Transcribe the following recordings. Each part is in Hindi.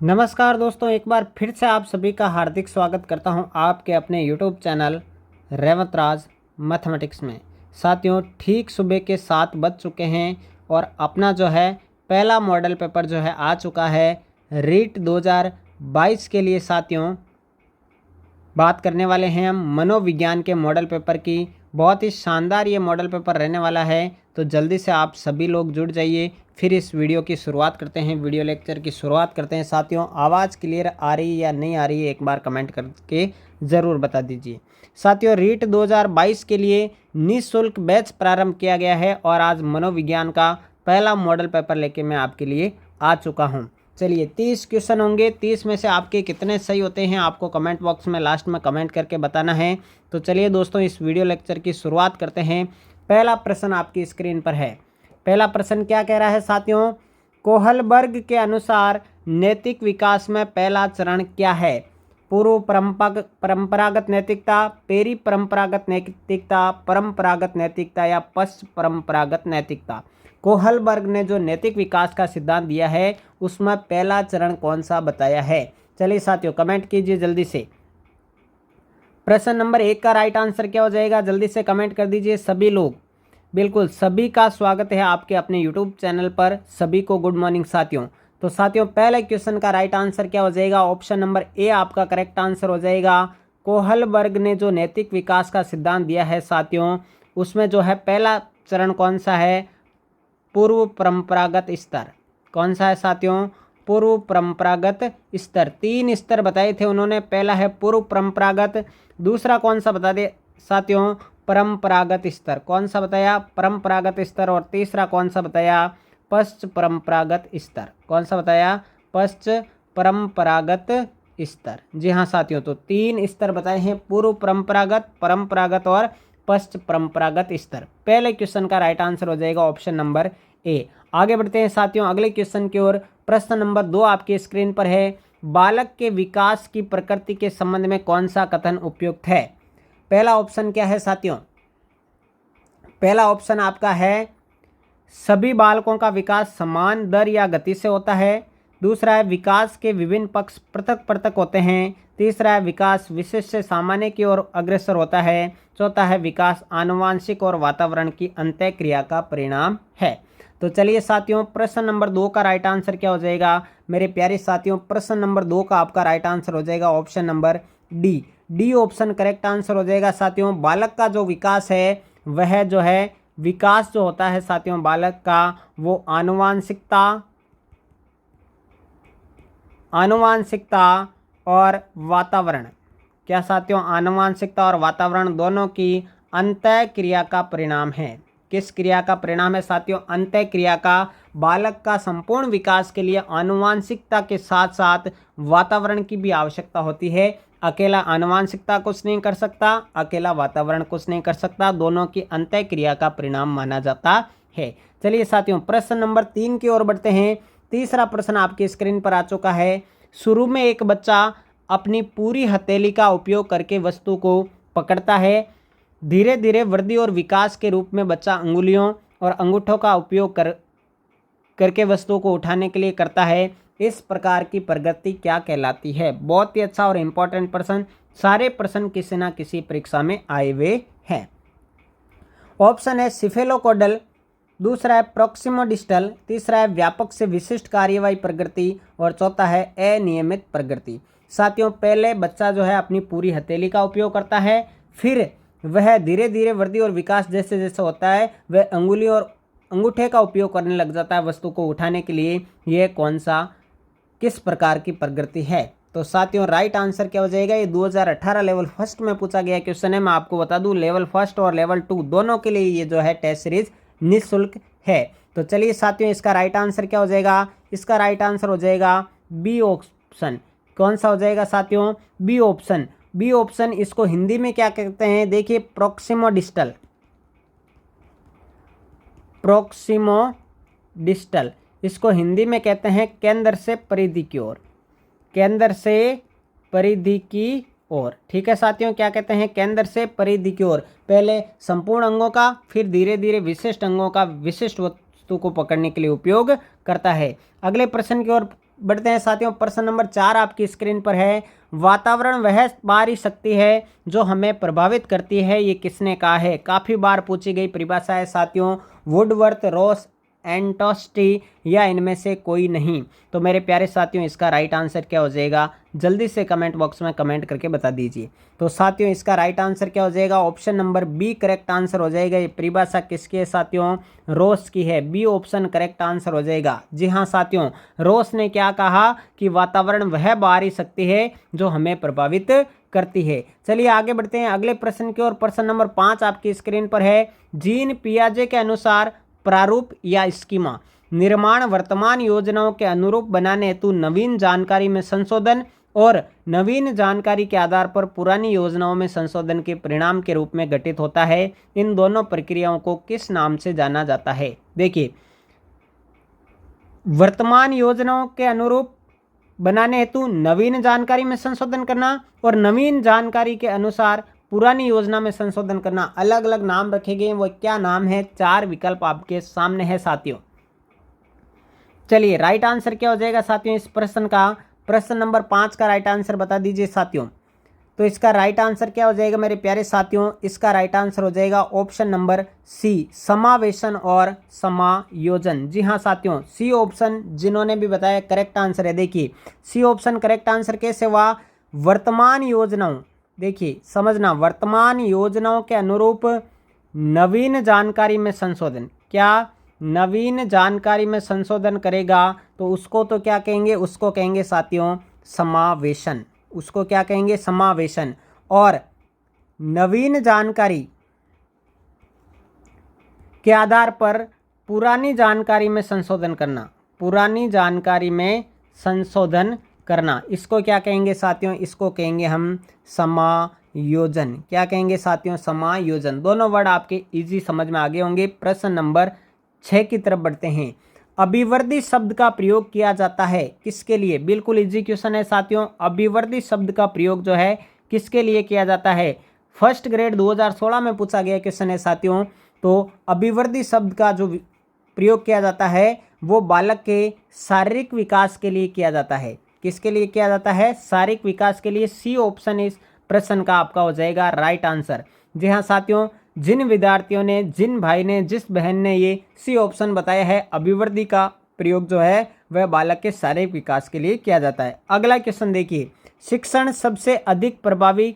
नमस्कार दोस्तों, एक बार फिर से आप सभी का हार्दिक स्वागत करता हूं आपके अपने YouTube चैनल रेवंत राज मैथमेटिक्स में। साथियों, ठीक सुबह के 7 बज चुके हैं और अपना जो है पहला मॉडल पेपर जो है आ चुका है रीट 2022 के लिए। साथियों, बात करने वाले हैं हम मनोविज्ञान के मॉडल पेपर की। बहुत ही शानदार ये मॉडल पेपर रहने वाला है, तो जल्दी से आप सभी लोग जुड़ जाइए। फिर इस वीडियो की शुरुआत करते हैं, वीडियो लेक्चर की शुरुआत करते हैं। साथियों, आवाज़ क्लियर आ रही है या नहीं आ रही है, एक बार कमेंट करके ज़रूर बता दीजिए। साथियों, रीट 2022 के लिए निःशुल्क बैच प्रारंभ किया गया है और आज मनोविज्ञान का पहला मॉडल पेपर लेके मैं आपके लिए आ चुका हूँ। चलिए, 30 क्वेश्चन होंगे। 30 में से आपके कितने सही होते हैं आपको कमेंट बॉक्स में लास्ट में कमेंट करके बताना है। तो चलिए दोस्तों, इस वीडियो लेक्चर की शुरुआत करते हैं। पहला प्रश्न आपकी स्क्रीन पर है। पहला प्रश्न क्या कह रहा है साथियों? कोहलबर्ग के अनुसार नैतिक विकास में पहला चरण क्या है? पूर्व परंपरागत नैतिकता, पेरी परंपरागत नैतिकता, परंपरागत नैतिकता या पश्च परंपरागत नैतिकता। कोहलबर्ग ने जो नैतिक विकास का सिद्धांत दिया है उसमें पहला चरण कौन सा बताया है? चलिए साथियों, कमेंट कीजिए जल्दी से। प्रश्न नंबर 1 का राइट आंसर क्या हो जाएगा? जल्दी से कमेंट कर दीजिए सभी लोग। बिल्कुल, सभी का स्वागत है आपके अपने यूट्यूब चैनल पर। सभी को गुड मॉर्निंग साथियों। तो साथियों, पहले क्वेश्चन का राइट आंसर क्या हो जाएगा? ऑप्शन नंबर ए आपका करेक्ट आंसर हो जाएगा। कोहलबर्ग ने जो नैतिक विकास का सिद्धांत दिया है साथियों, उसमें जो है पहला चरण कौन सा है? पूर्व परंपरागत स्तर। कौन सा है साथियों? पूर्व परंपरागत स्तर। 3 स्तर बताए थे उन्होंने। पहला है पूर्व परंपरागत, दूसरा कौन सा बता दे साथियों? परंपरागत स्तर। कौन सा बताया? परंपरागत स्तर। और तीसरा कौन सा बताया? पश्च परंपरागत स्तर। कौन सा बताया? पश्च परंपरागत स्तर। जी हाँ साथियों, तो 3 स्तर बताए हैं, पूर्व परंपरागत, परंपरागत और पश्च परंपरागत स्तर। पहले क्वेश्चन का राइट आंसर हो जाएगा ऑप्शन नंबर ए। आगे बढ़ते हैं साथियों अगले क्वेश्चन की ओर। प्रश्न नंबर 2 आपकी स्क्रीन पर है। बालक के विकास की प्रकृति के संबंध में कौन सा कथन उपयुक्त है? पहला ऑप्शन क्या है साथियों? पहला ऑप्शन आपका है सभी बालकों का विकास समान दर या गति से होता है। दूसरा है विकास के विभिन्न पक्ष पृथक पृथक होते हैं। तीसरा है विकास विशिष्ट से सामान्य की ओर अग्रसर होता है। चौथा है विकास आनुवांशिक और वातावरण की अंतःक्रिया का परिणाम है। तो चलिए साथियों, प्रश्न नंबर 2 का राइट आंसर क्या हो जाएगा मेरे प्यारे साथियों? प्रश्न नंबर 2 का आपका राइट आंसर हो जाएगा option number D. D option correct answer हो जाएगा साथियों। बालक का जो विकास है वह जो है विकास जो होता है साथियों बालक का, वो आनुवांशिकता और वातावरण, क्या साथियों? आनुवांशिकता और वातावरण दोनों की अंतःक्रिया का परिणाम है। किस क्रिया का परिणाम है साथियों? अंतःक्रिया का। बालक का संपूर्ण विकास के लिए आनुवांशिकता के साथ साथ वातावरण की भी आवश्यकता होती है। अकेला आनुवांशिकता कुछ नहीं कर सकता, अकेला वातावरण कुछ नहीं कर सकता, दोनों की अंतःक्रिया का परिणाम माना जाता है। चलिए साथियों, प्रश्न नंबर 3 की ओर बढ़ते हैं। तीसरा प्रश्न आपकी स्क्रीन पर आ चुका है। शुरू में एक बच्चा अपनी पूरी हथेली का उपयोग करके वस्तु को पकड़ता है। धीरे धीरे वृद्धि और विकास के रूप में बच्चा अंगुलियों और अंगूठों का उपयोग करके वस्तुओं को उठाने के लिए करता है। इस प्रकार की प्रगति क्या कहलाती है? बहुत ही अच्छा और इम्पोर्टेंट प्रश्न। सारे प्रश्न किसी ना किसी परीक्षा में आए हुए हैं। ऑप्शन है सिफेलोकोडल, दूसरा है प्रोक्सिमोडिस्टल, तीसरा है व्यापक से विशिष्ट कार्यवाही प्रगति और चौथा है अनियमित प्रगति। साथियों, पहले बच्चा जो है अपनी पूरी हथेली का उपयोग करता है, फिर वह धीरे धीरे वृद्धि और विकास जैसे जैसे होता है वह अंगुली और अंगूठे का उपयोग करने लग जाता है वस्तु को उठाने के लिए। यह कौन सा किस प्रकार की प्रगति है? तो साथियों, राइट आंसर क्या हो जाएगा? ये 2018 लेवल फर्स्ट में पूछा गया क्वेश्चन है। मैं आपको बता दूं, लेवल फर्स्ट और लेवल 2 दोनों के लिए ये जो है टेस्ट सीरीज निःशुल्क है। तो चलिए साथियों, इसका राइट आंसर क्या हो जाएगा? इसका राइट आंसर हो जाएगा बी ऑप्शन। कौन सा हो जाएगा साथियों? B option. B option. इसको हिंदी में क्या कहते हैं? देखिए, प्रोक्सिमोडिस्टल। प्रोक्सिमोडिस्टल इसको हिंदी में कहते हैं केंद्र से परिधि की ओर। केंद्र से परिधि की ओर। ठीक है साथियों, क्या कहते हैं? केंद्र से परिधि की ओर। पहले संपूर्ण अंगों का, फिर धीरे धीरे विशिष्ट अंगों का विशिष्ट वस्तु को पकड़ने के लिए उपयोग करता है। अगले प्रश्न की ओर बढ़ते हैं साथियों, प्रश्न नंबर 4 आपकी स्क्रीन पर है। वातावरण वह बाहरी शक्ति है जो हमें प्रभावित करती है, ये किसने कहा है? काफ़ी बार पूछी गई परिभाषा है साथियों। वुडवर्थ, रॉस, एंटोस्टी या इनमें से कोई नहीं। तो मेरे प्यारे साथियों इसका राइट आंसर क्या हो जाएगा? जल्दी से कमेंट बॉक्स में कमेंट करके बता दीजिए। तो साथियों इसका राइट आंसर क्या हो जाएगा? Option number B correct answer हो जाएगा। ये परिभाषा किसकी है साथियों? रॉस की है। बी ऑप्शन करेक्ट आंसर हो जाएगा। जी हाँ साथियों, रॉस ने क्या कहा कि वातावरण वह बाहरी शक्ति है जो हमें प्रभावित करती है। चलिए आगे बढ़ते हैं अगले प्रश्न की ओर। प्रश्न नंबर 5 आपकी स्क्रीन पर है। जीन पियाजे के अनुसार प्रारूप या स्कीमा निर्माण वर्तमान योजनाओं के अनुरूप बनाने हेतु नवीन जानकारी में संशोधन और नवीन जानकारी के आधार पर पुरानी योजनाओं में संशोधन के परिणाम के रूप में घटित होता है। इन दोनों प्रक्रियाओं को किस नाम से जाना जाता है? देखिए, वर्तमान योजनाओं के अनुरूप बनाने हेतु नवीन जानकारी में संशोधन करना और नवीन जानकारी के अनुसार पुरानी योजना में संशोधन करना, अलग अलग नाम रखे गए। वो क्या नाम है? 4 विकल्प आपके सामने है साथियों। चलिए राइट आंसर क्या हो जाएगा साथियों इस प्रश्न का? प्रश्न नंबर 5 का राइट आंसर बता दीजिए साथियों। तो इसका राइट आंसर क्या हो जाएगा मेरे प्यारे साथियों? इसका राइट आंसर हो जाएगा ऑप्शन नंबर सी, समावेशन और समायोजन। जी हाँ साथियों, सी ऑप्शन जिन्होंने भी बताया करेक्ट आंसर है। देखिए सी ऑप्शन करेक्ट आंसर कैसे हुआ? वर्तमान योजनाओं, देखिए समझना, वर्तमान योजनाओं के अनुरूप नवीन जानकारी में संशोधन। क्या नवीन जानकारी में संशोधन करेगा तो उसको तो क्या कहेंगे? उसको कहेंगे साथियों समावेशन। उसको क्या कहेंगे? समावेशन। और नवीन जानकारी के आधार पर पुरानी जानकारी में संशोधन करना, पुरानी जानकारी में संशोधन करना, इसको क्या कहेंगे साथियों? इसको कहेंगे हम समायोजन। क्या कहेंगे साथियों? समायोजन। दोनों वर्ड आपके इजी समझ में आ गए होंगे। प्रश्न नंबर 6 की तरफ बढ़ते हैं। अभिवर्धी शब्द का प्रयोग किया जाता है किसके लिए? बिल्कुल इजी क्वेश्चन है साथियों। अभिवर्धी शब्द का प्रयोग जो है किसके लिए किया जाता है? फर्स्ट ग्रेड 2016 में पूछा गया क्वेश्चन है साथियों। तो अभिवर्धी शब्द का जो प्रयोग किया जाता है वो बालक के शारीरिक विकास के लिए किया जाता है। किसके लिए किया जाता है? शारीरिक विकास के लिए। सी ऑप्शन इस प्रश्न का आपका हो जाएगा राइट आंसर। जी हाँ साथियों, जिन विद्यार्थियों ने, जिन भाई ने, जिस बहन ने ये सी ऑप्शन बताया है, अभिवर्धी का प्रयोग जो है वह बालक के शारीरिक विकास के लिए किया जाता है। अगला क्वेश्चन देखिए, शिक्षण सबसे अधिक प्रभावी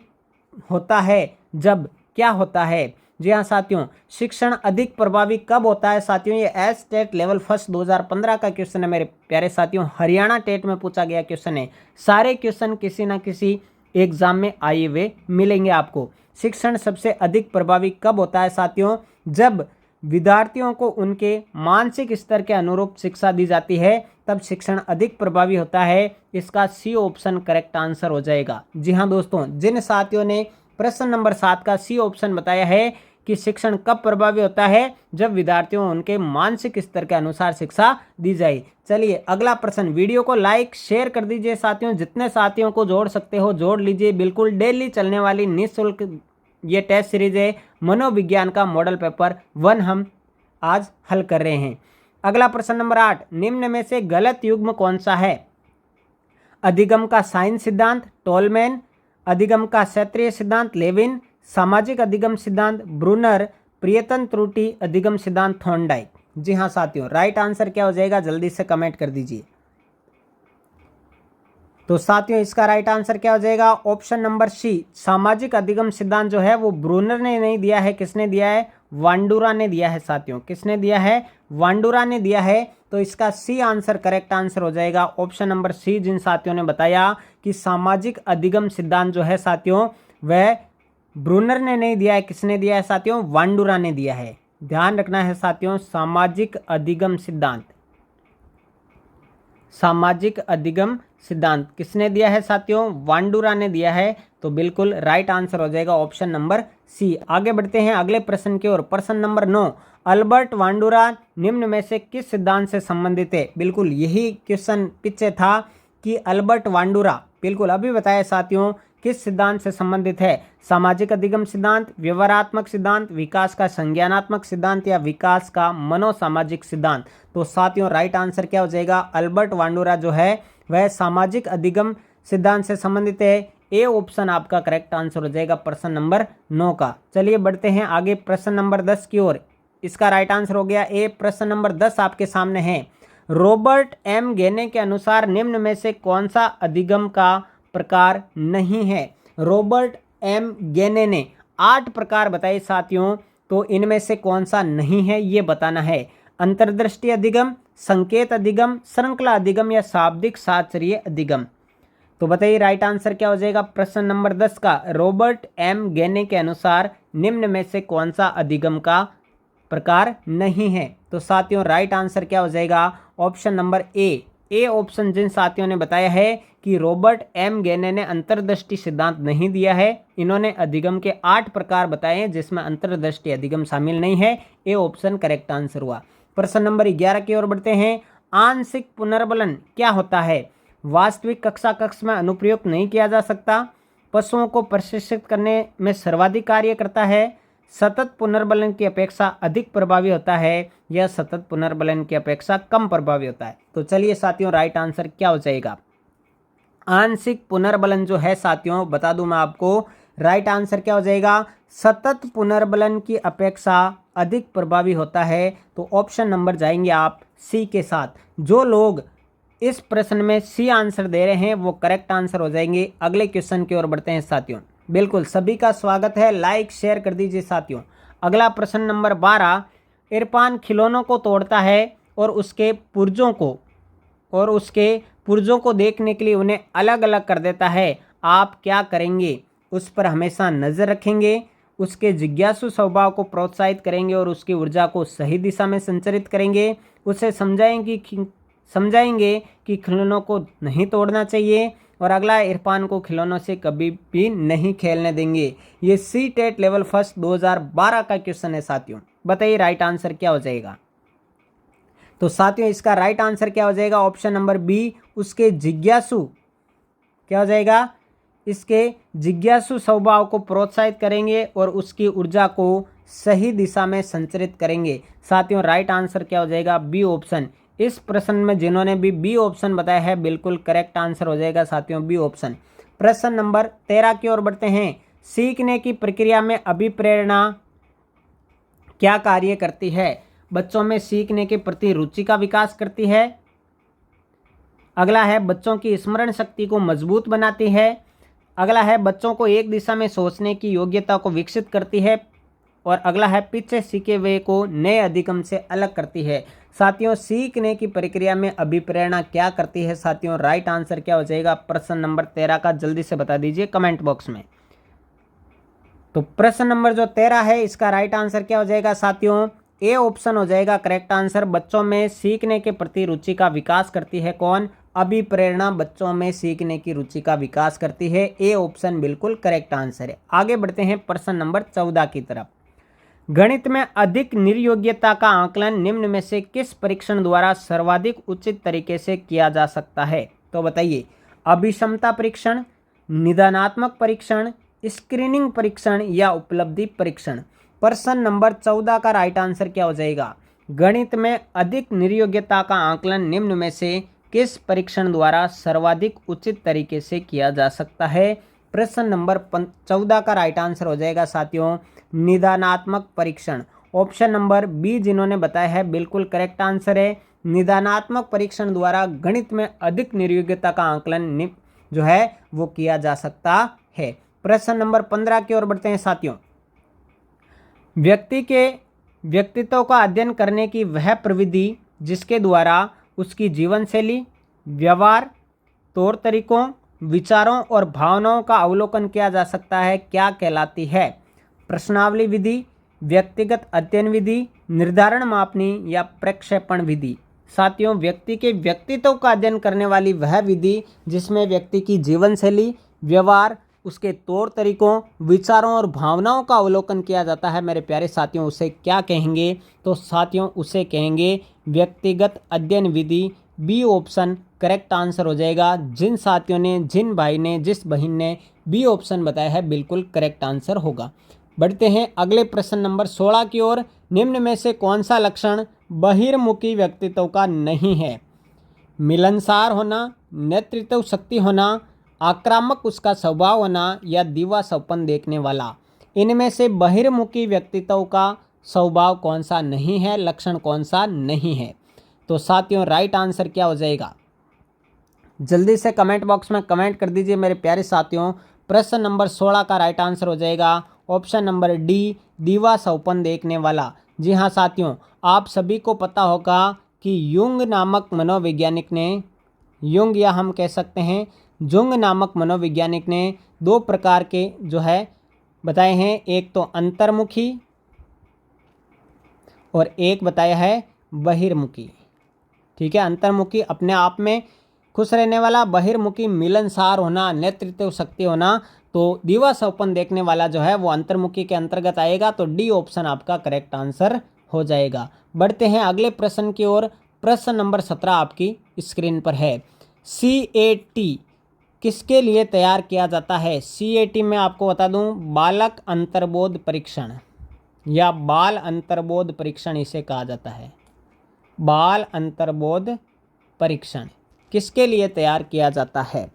होता है जब क्या होता है? जी हाँ साथियों, शिक्षण अधिक प्रभावी कब होता है साथियों? ये एस टेट लेवल फर्स्ट 2015 का क्वेश्चन है मेरे प्यारे साथियों। हरियाणा टेट में पूछा गया क्वेश्चन है। सारे क्वेश्चन किसी ना किसी एग्जाम में आए हुए मिलेंगे आपको। शिक्षण सबसे अधिक प्रभावी कब होता है साथियों? जब विद्यार्थियों को उनके मानसिक स्तर के अनुरूप शिक्षा दी जाती है, तब शिक्षण अधिक प्रभावी होता है। इसका सी ऑप्शन करेक्ट आंसर हो जाएगा। जी हाँ दोस्तों, जिन साथियों ने प्रश्न नंबर 7 का सी ऑप्शन बताया है कि शिक्षण कब प्रभावी होता है? जब विद्यार्थियों उनके मानसिक स्तर के अनुसार शिक्षा दी जाए। चलिए अगला प्रश्न। वीडियो को लाइक शेयर कर दीजिए साथियों। जितने साथियों को जोड़ सकते हो जोड़ लीजिए। बिल्कुल डेली चलने वाली निःशुल्क ये टेस्ट सीरीज है। मनोविज्ञान का मॉडल पेपर 1 हम आज हल कर रहे हैं। अगला प्रश्न नंबर 8, निम्न में से गलत युग्म कौन सा है? अधिगम का साइन सिद्धांत टोलमैन, अधिगम का क्षेत्रीय सिद्धांत लेविन, सामाजिक अधिगम सिद्धांत ब्रूनर, प्रियतन त्रुटि अधिगम सिद्धांत थॉर्नडाइक। जी हाँ साथियों, राइट आंसर क्या हो जाएगा? जल्दी से कमेंट कर दीजिए। तो साथियों इसका राइट आंसर क्या हो जाएगा? ऑप्शन नंबर सी, सामाजिक अधिगम सिद्धांत जो है वो ब्रूनर ने नहीं दिया है। किसने दिया है? वांडुरा ने दिया है साथियों। किसने दिया है? वांडुरा ने दिया है। तो इसका सी आंसर करेक्ट आंसर हो जाएगा। ऑप्शन नंबर सी, जिन साथियों ने बताया कि सामाजिक अधिगम सिद्धांत जो है साथियों वह ब्रूनर ने नहीं दिया है। किसने दिया है साथियों? वांडुरा ने दिया है। ध्यान रखना है साथियों, सामाजिक अधिगम सिद्धांत, सामाजिक अधिगम सिद्धांत किसने दिया है साथियों? वांडुरा ने दिया है। तो बिल्कुल राइट आंसर हो जाएगा ऑप्शन नंबर सी। आगे बढ़ते हैं अगले प्रश्न की ओर। प्रश्न नंबर 9, अल्बर्ट वांडुरा निम्न में से किस सिद्धांत से संबंधित है? बिल्कुल यही क्वेश्चन पीछे था कि अल्बर्ट वांडुरा बिल्कुल अभी बताया साथियों किस सिद्धांत से संबंधित है। सामाजिक अधिगम सिद्धांत, व्यवहारात्मक सिद्धांत, विकास का संज्ञानात्मक सिद्धांत या विकास का मनोसामाजिक सिद्धांत। तो साथियों राइट आंसर क्या हो जाएगा? अल्बर्ट वांडुरा जो है वह सामाजिक अधिगम सिद्धांत से संबंधित है। ए ऑप्शन आपका करेक्ट आंसर हो जाएगा प्रश्न नंबर 9 का। चलिए बढ़ते हैं आगे प्रश्न नंबर 10 की ओर। इसका राइट आंसर हो गया ए। प्रश्न नंबर 10 आपके सामने है। रॉबर्ट एम गेने के अनुसार निम्न में से कौन सा अधिगम का प्रकार नहीं है। रॉबर्ट एम गेने ने 8 प्रकार बताए साथियों, तो इनमें से कौन सा नहीं है ये बताना है। अंतर्दृष्टि अधिगम, संकेत अधिगम, श्रृंखला अधिगम या शाब्दिक साहचर्य अधिगम। तो बताइए राइट आंसर क्या हो जाएगा प्रश्न नंबर 10 का। रॉबर्ट एम गेने के अनुसार निम्न में से कौन सा अधिगम का प्रकार नहीं है। तो साथियों राइट आंसर क्या हो जाएगा ऑप्शन नंबर ए ऑप्शन। जिन साथियों ने बताया है कि रॉबर्ट एम गेने ने अंतर्दृष्टि सिद्धांत नहीं दिया है, इन्होंने अधिगम के 8 प्रकार बताए हैं जिसमें अंतर्दृष्टि अधिगम शामिल नहीं है। ए ऑप्शन करेक्ट आंसर हुआ। प्रश्न नंबर 11 की ओर बढ़ते हैं। आंशिक पुनर्बलन क्या होता है। वास्तविक कक्षा कक्ष में अनुप्रयोग नहीं किया जा सकता। पशुओं को प्रशिक्षित करने में सर्वाधिक कार्य करता है। सतत पुनर्बलन की अपेक्षा अधिक प्रभावी होता है या सतत पुनर्बलन की अपेक्षा कम प्रभावी होता है। तो चलिए साथियों राइट आंसर क्या हो जाएगा। आंशिक पुनर्बलन जो है साथियों बता दूं मैं आपको, राइट आंसर क्या हो जाएगा सतत पुनर्बलन की अपेक्षा अधिक प्रभावी होता है। तो ऑप्शन नंबर जाएंगे आप सी के साथ। जो लोग इस प्रश्न में सी आंसर दे रहे हैं वो करेक्ट आंसर हो जाएंगे। अगले क्वेश्चन की ओर बढ़ते हैं साथियों। बिल्कुल सभी का स्वागत है, लाइक शेयर कर दीजिए साथियों। अगला प्रश्न नंबर 12। इरफान खिलौनों को तोड़ता है और उसके पुर्जों को देखने के लिए उन्हें अलग अलग कर देता है। आप क्या करेंगे। उस पर हमेशा नज़र रखेंगे, उसके जिज्ञासु स्वभाव को प्रोत्साहित करेंगे और उसकी ऊर्जा को सही दिशा में संचारित करेंगे। उसे समझाएंगे कि खिलौनों को नहीं तोड़ना चाहिए। और अगला इरफान को खिलौनों से कभी भी नहीं खेलने देंगे। ये सी टेट लेवल फर्स्ट 2012 का क्वेश्चन है साथियों। बताइए राइट आंसर क्या हो जाएगा। तो साथियों इसका राइट आंसर क्या हो जाएगा ऑप्शन नंबर बी। उसके जिज्ञासु क्या हो जाएगा, इसके जिज्ञासु स्वभाव को प्रोत्साहित करेंगे और उसकी ऊर्जा को सही दिशा में संचारित करेंगे। साथियों राइट आंसर क्या हो जाएगा बी ऑप्शन। इस प्रश्न में जिन्होंने भी बी ऑप्शन बताया है बिल्कुल करेक्ट आंसर हो जाएगा साथियों बी ऑप्शन। प्रश्न नंबर 13 की ओर बढ़ते हैं। सीखने की प्रक्रिया में अभिप्रेरणा क्या कार्य करती है। बच्चों में सीखने के प्रति रुचि का विकास करती है। अगला है बच्चों की स्मरण शक्ति को मजबूत बनाती है। अगला है बच्चों को एक दिशा में सोचने की योग्यता को विकसित करती है। और अगला है पीछे सीखे हुए को नए अधिगम से अलग करती है। साथियों सीखने की प्रक्रिया में अभिप्रेरणा क्या करती है साथियों। राइट आंसर क्या हो जाएगा प्रश्न नंबर 13 का, जल्दी से बता दीजिए कमेंट बॉक्स में। तो प्रश्न नंबर जो 13 है इसका राइट आंसर क्या हो जाएगा साथियों। ए ऑप्शन हो जाएगा करेक्ट आंसर। बच्चों में सीखने के प्रति रुचि का विकास करती है कौन, अभिप्रेरणा बच्चों में सीखने की रुचि का विकास करती है। ए ऑप्शन बिल्कुल करेक्ट आंसर है। आगे बढ़ते हैं प्रश्न नंबर 14 की तरफ। गणित में अधिक निर्योग्यता का आकलन निम्न में से किस परीक्षण द्वारा सर्वाधिक उचित तरीके से किया जा सकता है। तो बताइए अभिक्षमता परीक्षण, निदानात्मक परीक्षण, स्क्रीनिंग परीक्षण या उपलब्धि परीक्षण। प्रश्न नंबर 14 का राइट आंसर क्या हो जाएगा। गणित में अधिक निर्योग्यता का आकलन निम्न में से किस परीक्षण द्वारा सर्वाधिक उचित तरीके से किया जा सकता है। प्रश्न नंबर 14 का राइट आंसर हो जाएगा साथियों निदानात्मक परीक्षण। ऑप्शन नंबर बी जिन्होंने बताया है बिल्कुल करेक्ट आंसर है। निदानात्मक परीक्षण द्वारा गणित में अधिक निर्योग्यता का आकलन जो है वो किया जा सकता है। प्रश्न नंबर 15 की ओर बढ़ते हैं साथियों। व्यक्ति के व्यक्तित्व का अध्ययन करने की वह प्रविधि जिसके द्वारा उसकी जीवन शैली, व्यवहार, तौर तरीकों, विचारों और भावनाओं का अवलोकन किया जा सकता है क्या कहलाती है। प्रश्नावली विधि, व्यक्तिगत अध्ययन विधि, निर्धारण मापनी या प्रक्षेपण विधि। साथियों व्यक्ति के व्यक्तित्व का अध्ययन करने वाली वह विधि जिसमें व्यक्ति की जीवन शैली, व्यवहार, उसके तौर तरीकों, विचारों और भावनाओं का अवलोकन किया जाता है मेरे प्यारे साथियों, उसे क्या कहेंगे। तो साथियों उसे कहेंगे व्यक्तिगत अध्ययन विधि। बी ऑप्शन करेक्ट आंसर हो जाएगा। जिन साथियों ने, जिन भाई ने, जिस बहन ने बी ऑप्शन बताया है बिल्कुल करेक्ट आंसर होगा। बढ़ते हैं अगले प्रश्न नंबर 16 की ओर। निम्न में से कौन सा लक्षण बहिर्मुखी व्यक्तित्व का नहीं है। मिलनसार होना, नेतृत्व शक्ति होना, आक्रामक उसका स्वभाव होना या दीवा सपन देखने वाला। इनमें से बहिर्मुखी व्यक्तित्व का स्वभाव कौन सा नहीं है, लक्षण कौन सा नहीं है? तो साथियों राइट आंसर क्या हो जाएगा? जल्दी से कमेंट बॉक्स में कमेंट कर दीजिए मेरे प्यारे साथियों। प्रश्न नंबर 16 का राइट आंसर हो जाएगा ऑप्शन नंबर डी, दीवा सपन देखने वाला। जी हाँ साथियों, आप सभी को पता होगा कि युंग नामक मनोवैज्ञानिक ने, युंग या हम कह सकते हैं जुंग नामक मनोवैज्ञानिक ने 2 प्रकार के जो है बताए हैं। एक तो अंतर्मुखी और एक बताया है बहिर्मुखी। ठीक है, अंतर्मुखी अपने आप में खुश रहने वाला, बहिर्मुखी मिलनसार होना, नेतृत्व शक्ति होना। तो दीवा सपन देखने वाला जो है वो अंतर्मुखी के अंतर्गत आएगा। तो डी ऑप्शन आपका करेक्ट आंसर हो जाएगा। बढ़ते हैं अगले प्रश्न की ओर। प्रश्न नंबर 17 आपकी स्क्रीन पर है। CAT किसके लिए तैयार किया जाता है? CAT में आपको बता दूं बालक अंतर्बोध परीक्षण या बाल अंतर्बोध परीक्षण इसे कहा जाता है। बाल अंतर्बोध परीक्षण किसके लिए तैयार किया जाता है?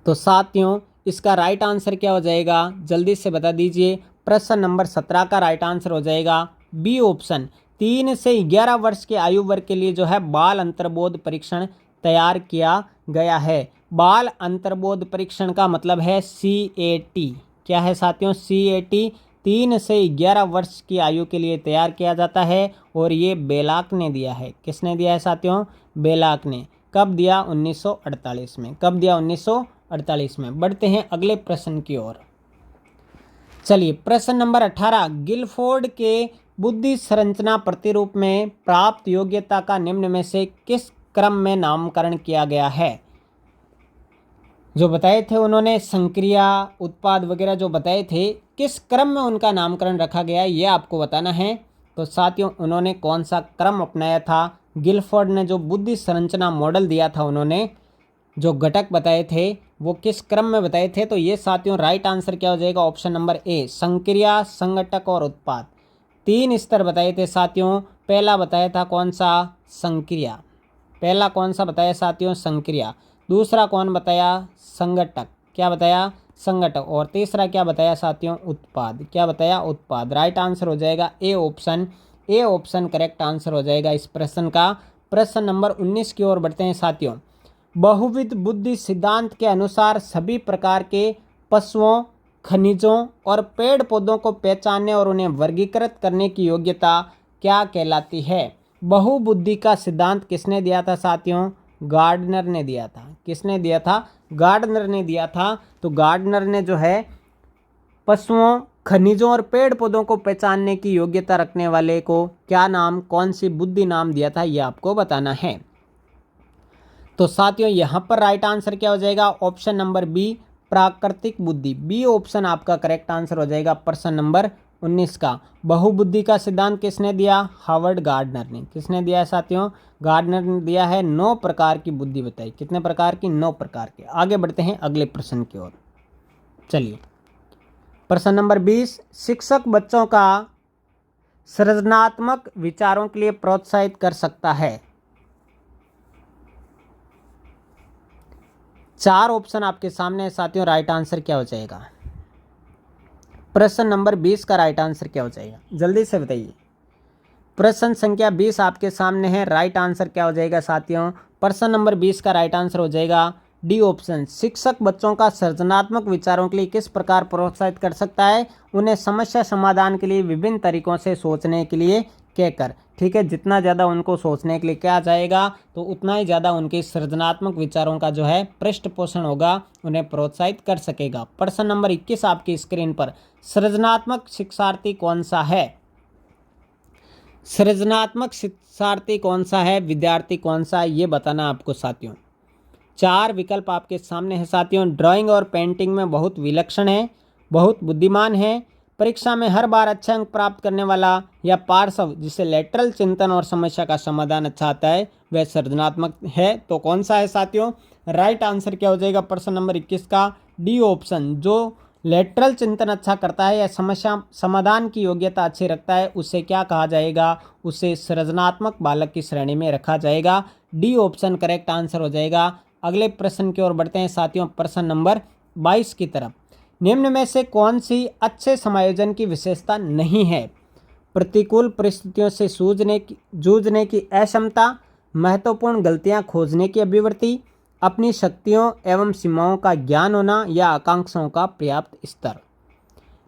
तो साथियों इसका राइट आंसर क्या हो जाएगा? जल्दी से बता दीजिए। प्रश्न नंबर 17 का राइट आंसर हो जाएगा बी ऑप्शन, 3 से 11 वर्ष के आयु वर्ग के लिए जो है बाल अंतर्बोध परीक्षण तैयार किया गया है। बाल अंतर्बोध परीक्षण का मतलब है CAT। क्या है साथियों? CAT 3 से 11 वर्ष की आयु के लिए तैयार किया जाता है और ये बेलाक ने दिया है। किसने दिया है साथियों? बेलाक ने। कब दिया? 1948 में। कब दिया? 1948 में। बढ़ते हैं अगले प्रश्न की ओर। चलिए प्रश्न नंबर 18, गिलफोर्ड के बुद्धि संरचना प्रतिरूप में प्राप्त योग्यता का निम्न में से किस क्रम में नामकरण किया गया है? जो बताए थे उन्होंने संक्रिया, उत्पाद वगैरह जो बताए थे, किस क्रम में उनका नामकरण रखा गया है ये आपको बताना है। तो साथियों उन्होंने कौन सा क्रम अपनाया था? गिलफोर्ड ने जो बुद्धि संरचना मॉडल दिया था, उन्होंने जो घटक बताए थे वो किस क्रम में बताए थे? तो ये साथियों राइट आंसर क्या हो जाएगा? ऑप्शन नंबर ए, संक्रिया, संघटक और उत्पाद। 3 स्तर बताए थे साथियों। पहला बताया था कौन सा? संक्रिया। पहला कौन सा बताया साथियों? संक्रिया। दूसरा कौन बताया? संघटक। क्या बताया? संघटक। और तीसरा क्या बताया साथियों? उत्पाद। क्या बताया? उत्पाद। राइट आंसर हो जाएगा A option. A option correct answer हो जाएगा इस प्रश्न का। प्रश्न नंबर 19 की ओर बढ़ते हैं साथियों। बहुविध बुद्धि सिद्धांत के अनुसार सभी प्रकार के पशुओं, खनिजों और पेड़ पौधों को पहचानने और उन्हें वर्गीकृत करने की योग्यता क्या कहलाती है? बहुबुद्धि का सिद्धांत किसने दिया था साथियों? गार्डनर ने दिया था। किसने दिया था? गार्डनर ने दिया था। तो गार्डनर ने जो है पशुओं, खनिजों और पेड़ पौधों को पहचानने की योग्यता रखने वाले को क्या नाम, कौन सी बुद्धि नाम दिया था, ये आपको बताना है। तो साथियों यहाँ पर राइट आंसर क्या हो जाएगा? ऑप्शन नंबर बी, प्राकृतिक बुद्धि। बी ऑप्शन आपका करेक्ट आंसर हो जाएगा प्रश्न नंबर 19 का। बहुबुद्धि का सिद्धांत किसने दिया? हार्वर्ड गार्डनर ने। किसने दिया है साथियों? गार्डनर ने दिया है। 9 प्रकार की बुद्धि बताई। कितने प्रकार की? 9 प्रकार की। आगे बढ़ते हैं अगले प्रश्न की ओर। चलिए प्रश्न नंबर 20, शिक्षक बच्चों का सृजनात्मक विचारों के लिए प्रोत्साहित कर सकता है। 4 ऑप्शन आपके सामने है साथियों। राइट आंसर क्या हो जाएगा? प्रश्न नंबर 20 का राइट आंसर क्या हो जाएगा? जल्दी से बताइए। प्रश्न संख्या 20 आपके सामने है। राइट आंसर क्या हो जाएगा साथियों? प्रश्न नंबर 20 का राइट आंसर हो जाएगा डी ऑप्शन। शिक्षक बच्चों का सृजनात्मक विचारों के लिए किस प्रकार प्रोत्साहित कर सकता है? उन्हें समस्या समाधान के लिए विभिन्न तरीकों से सोचने के लिए कहकर। ठीक है, जितना ज़्यादा उनको सोचने के लिए क्या जाएगा तो उतना ही ज़्यादा उनके सृजनात्मक विचारों का जो है पृष्ठ पोषण होगा, उन्हें प्रोत्साहित कर सकेगा। प्रश्न नंबर 21 आपकी स्क्रीन पर, सृजनात्मक शिक्षार्थी कौन सा है? सृजनात्मक शिक्षार्थी कौन सा है, विद्यार्थी कौन सा है, ये बताना आपको साथियों। 4 विकल्प आपके सामने है साथियों। ड्राइंग और पेंटिंग में बहुत विलक्षण है, बहुत बुद्धिमान है, परीक्षा में हर बार अच्छे अंक प्राप्त करने वाला, या पार्श्व जिसे लेटरल चिंतन और समस्या का समाधान अच्छा आता है, वह सृजनात्मक है। तो कौन सा है साथियों? राइट आंसर क्या हो जाएगा प्रश्न नंबर 21 का? D option. जो लेटरल चिंतन अच्छा करता है या समस्या समाधान की योग्यता अच्छी रखता है, उसे क्या कहा जाएगा? उसे सृजनात्मक बालक की श्रेणी में रखा जाएगा। डी ऑप्शन करेक्ट आंसर हो जाएगा। अगले प्रश्न की ओर बढ़ते हैं साथियों, प्रश्न नंबर 22 की तरफ। निम्न में से कौन सी अच्छे समायोजन की विशेषता नहीं है? प्रतिकूल परिस्थितियों से जूझने की अक्षमता, महत्वपूर्ण गलतियां खोजने की अभिवृत्ति, अपनी शक्तियों एवं सीमाओं का ज्ञान होना या आकांक्षाओं का पर्याप्त स्तर।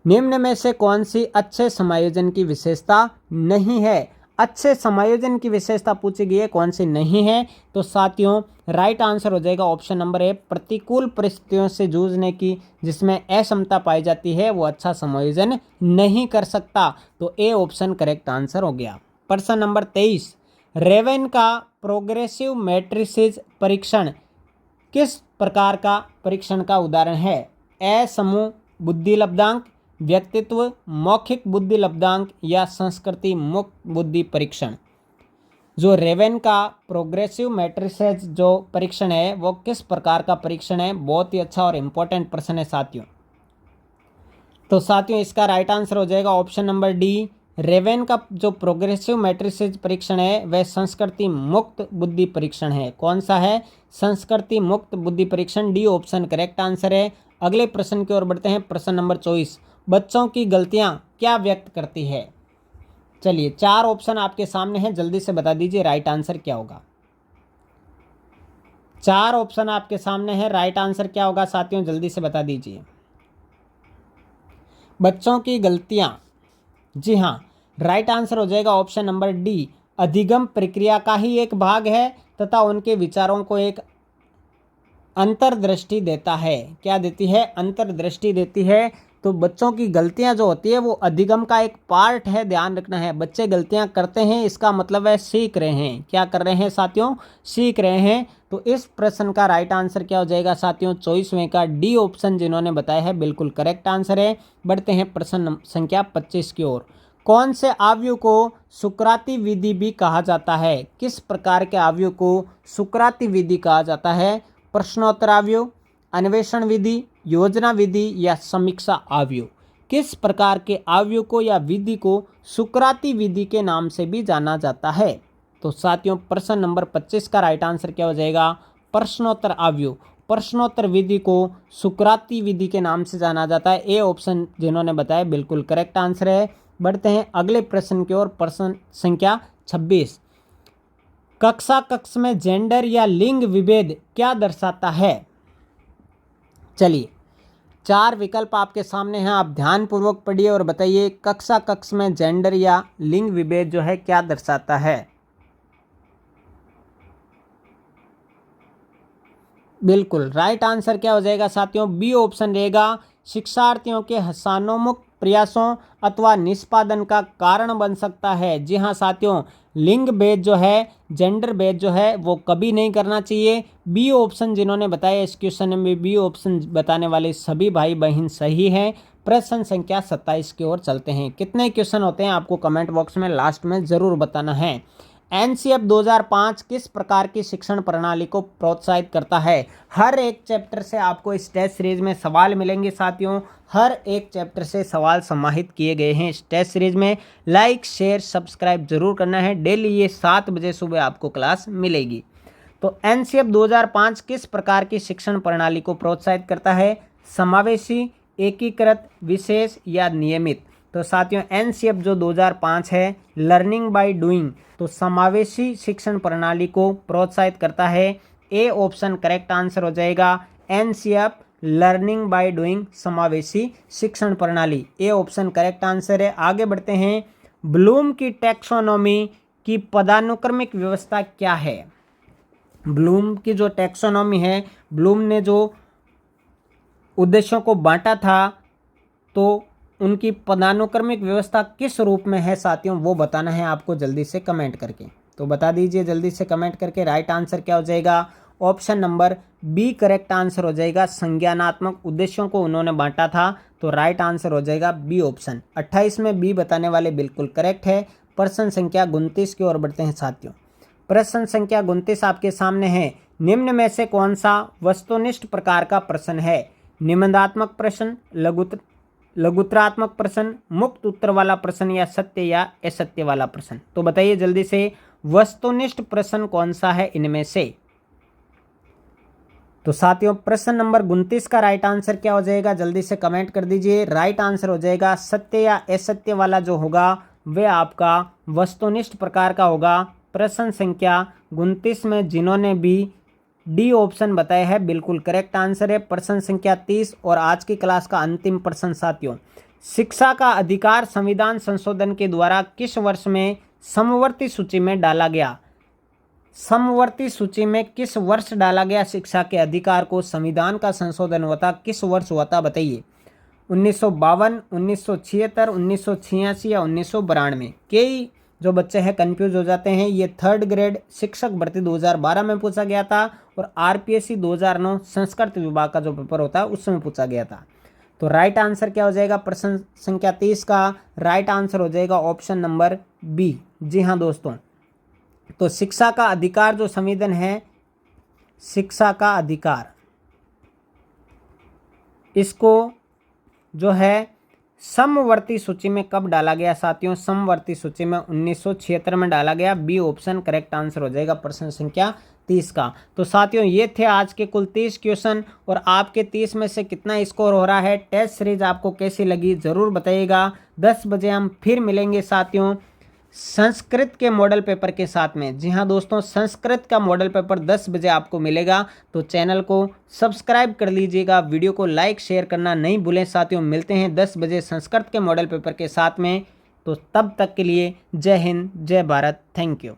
निम्न में से कौन सी अच्छे समायोजन की विशेषता नहीं है? अच्छे समायोजन की विशेषता पूछी गई है, कौन सी नहीं है? तो साथियों राइट आंसर हो जाएगा ऑप्शन नंबर ए, प्रतिकूल परिस्थितियों से जूझने की जिसमें अक्षमता पाई जाती है वो अच्छा समायोजन नहीं कर सकता। तो ए ऑप्शन करेक्ट आंसर हो गया। प्रश्न नंबर 23, रेवेन का प्रोग्रेसिव मैट्रिसेस परीक्षण किस प्रकार का परीक्षण का उदाहरण है? ए समूह बुद्धि लब्धांक, व्यक्तित्व, मौखिक बुद्धि लब्धांक या संस्कृति मुक्त बुद्धि परीक्षण। जो रेवेन का प्रोग्रेसिव मैट्रिसेस जो परीक्षण है वो किस प्रकार का परीक्षण है? बहुत ही अच्छा और इम्पोर्टेंट प्रश्न है साथियों। तो साथियों इसका राइट आंसर हो जाएगा ऑप्शन नंबर डी। रेवेन का जो प्रोग्रेसिव मैट्रिसेस परीक्षण है वह संस्कृति मुक्त बुद्धि परीक्षण है। कौन सा है? संस्कृति मुक्त बुद्धि परीक्षण, डी ऑप्शन करेक्ट आंसर है। अगले प्रश्न की ओर बढ़ते हैं, प्रश्न नंबर 24, बच्चों की गलतियां क्या व्यक्त करती है? चलिए 4 ऑप्शन आपके सामने हैं, जल्दी से बता दीजिए राइट आंसर क्या होगा। 4 ऑप्शन आपके सामने हैं, राइट आंसर क्या होगा साथियों जल्दी से बता दीजिए। बच्चों की गलतियां, जी हाँ राइट आंसर हो जाएगा ऑप्शन नंबर डी, अधिगम प्रक्रिया का ही एक भाग है तथा उनके विचारों को एक अंतर्दृष्टि देता है। क्या देती है? अंतर्दृष्टि देती है। तो बच्चों की गलतियां जो होती है वो अधिगम का एक पार्ट है, ध्यान रखना है। बच्चे गलतियां करते हैं इसका मतलब है सीख रहे हैं। क्या कर रहे हैं साथियों? सीख रहे हैं। तो इस प्रश्न का राइट आंसर क्या हो जाएगा साथियों? 24वें का डी ऑप्शन जिन्होंने बताया है बिल्कुल करेक्ट आंसर है। बढ़ते हैं प्रश्न संख्या 25 की ओर। कौन से आव्यूह को सुकराती विधि भी कहा जाता है? किस प्रकार के आव्यूह को सुकराती विधि कहा जाता है? प्रश्नोत्तर आव्यूह, अन्वेषण विधि, योजना विधि या समीक्षा आव्यूह। किस प्रकार के आव्यूह को या विधि को सुकराती विधि के नाम से भी जाना जाता है? तो साथियों प्रश्न नंबर 25 का राइट आंसर क्या हो जाएगा? प्रश्नोत्तर आव्यूह, प्रश्नोत्तर विधि को सुकराती विधि के नाम से जाना जाता है। ए ऑप्शन जिन्होंने बताया बिल्कुल करेक्ट आंसर है। बढ़ते हैं अगले प्रश्न की ओर, प्रश्न संख्या 26, कक्षा कक्ष में जेंडर या लिंग विभेद क्या दर्शाता है? चलिए 4 विकल्प आपके सामने हैं, आप ध्यानपूर्वक पढ़िए और बताइए कक्षा कक्ष में जेंडर या लिंग विभेद जो है क्या दर्शाता है? बिल्कुल राइट आंसर क्या हो जाएगा साथियों? बी ऑप्शन रहेगा, शिक्षार्थियों के हसानोन्मुख प्रयासों अथवा निष्पादन का कारण बन सकता है। जी हाँ साथियों, लिंग भेद जो है, जेंडर भेद जो है वो कभी नहीं करना चाहिए। बी ऑप्शन जिन्होंने बताया इस क्वेश्चन में बी ऑप्शन बताने वाले सभी भाई बहन सही हैं। प्रश्न संख्या 27 की ओर चलते हैं। कितने क्वेश्चन होते हैं आपको कमेंट बॉक्स में लास्ट में ज़रूर बताना है। एनसीएफ 2005 किस प्रकार की शिक्षण प्रणाली को प्रोत्साहित करता है? हर एक चैप्टर से आपको इस टेस्ट सीरीज में सवाल मिलेंगे साथियों, हर एक चैप्टर से सवाल समाहित किए गए हैं इस टेस्ट सीरीज में। लाइक शेयर सब्सक्राइब जरूर करना है। डेली ये 7 बजे सुबह आपको क्लास मिलेगी। तो एनसीएफ 2005 किस प्रकार की शिक्षण प्रणाली को प्रोत्साहित करता है? समावेशी, एकीकृत, विशेष या नियमित? तो साथियों एनसीएफ जो 2005 है लर्निंग बाय डूइंग, तो समावेशी शिक्षण प्रणाली को प्रोत्साहित करता है। ए ऑप्शन करेक्ट आंसर हो जाएगा। एनसीएफ लर्निंग बाय डूइंग समावेशी शिक्षण प्रणाली, ए ऑप्शन करेक्ट आंसर है। आगे बढ़ते हैं, ब्लूम की टैक्सोनॉमी की पदानुक्रमिक व्यवस्था क्या है? ब्लूम की जो टैक्सोनॉमी है, ब्लूम ने जो उद्देश्यों को बांटा था तो उनकी पदानुक्रमिक व्यवस्था किस रूप में है साथियों वो बताना है आपको जल्दी से कमेंट करके। तो बता दीजिए जल्दी से कमेंट करके राइट आंसर क्या हो जाएगा? Option number B correct answer हो जाएगा। संज्ञानात्मक उद्देश्यों को उन्होंने बांटा था तो राइट आंसर हो जाएगा बी ऑप्शन। 28 में बी बताने वाले बिल्कुल करेक्ट है। प्रश्न संख्या 29 की ओर बढ़ते हैं साथियों। प्रश्न संख्या 29 आपके सामने है। निम्न में से कौन सा वस्तुनिष्ठ प्रकार का प्रश्न है? निबंधात्मक प्रश्न, लघुत्तरात्मक प्रश्न, मुक्त उत्तर वाला प्रश्न या सत्य या असत्य वाला प्रश्न? तो बताइए जल्दी से। वस्तुनिष्ठ प्रश्न कौन सा है इनमें से? तो साथियों प्रश्न नंबर 29 का राइट आंसर क्या हो जाएगा, जल्दी से कमेंट कर दीजिए। राइट आंसर हो जाएगा सत्य या असत्य वाला जो होगा वह आपका वस्तुनिष्ठ प्रकार का होगा। प्रश्न संख्या 29 में जिन्होंने भी डी ऑप्शन बताया है बिल्कुल करेक्ट आंसर है। प्रश्न संख्या 30 और आज की क्लास का अंतिम प्रश्न साथियों, शिक्षा का अधिकार संविधान संशोधन के द्वारा किस वर्ष में समवर्ती सूची में डाला गया? समवर्ती सूची में किस वर्ष डाला गया शिक्षा के अधिकार को? संविधान का संशोधन हुआ था किस वर्ष हुआ था बताइए? 1952, 1976, 1986 या 1992? कई जो बच्चे हैं कंफ्यूज हो जाते हैं। ये 3rd ग्रेड शिक्षक भर्ती 2012 में पूछा गया था और आरपीएससी 2009 संस्कृत विभाग का जो पेपर होता है उसमें पूछा गया था। तो राइट आंसर क्या हो जाएगा? प्रश्न संख्या 30 का राइट आंसर हो जाएगा ऑप्शन नंबर बी। जी हाँ दोस्तों, तो शिक्षा का अधिकार जो संविधान है, शिक्षा का अधिकार, इसको जो है समवर्ती सूची में कब डाला गया साथियों? समवर्ती सूची में 1976 में डाला गया। बी ऑप्शन करेक्ट आंसर हो जाएगा प्रश्न संख्या 30 का। तो साथियों ये थे आज के कुल 30 क्वेश्चन और आपके 30 में से कितना स्कोर हो रहा है। टेस्ट सीरीज आपको कैसी लगी ज़रूर बताइएगा। 10 बजे हम फिर मिलेंगे साथियों संस्कृत के मॉडल पेपर के साथ में। जी हाँ दोस्तों, संस्कृत का मॉडल पेपर 10 बजे आपको मिलेगा, तो चैनल को सब्सक्राइब कर लीजिएगा, वीडियो को लाइक शेयर करना नहीं भूलें साथियों। मिलते हैं 10 बजे संस्कृत के मॉडल पेपर के साथ में। तो तब तक के लिए जय हिंद, जय भारत, थैंक यू।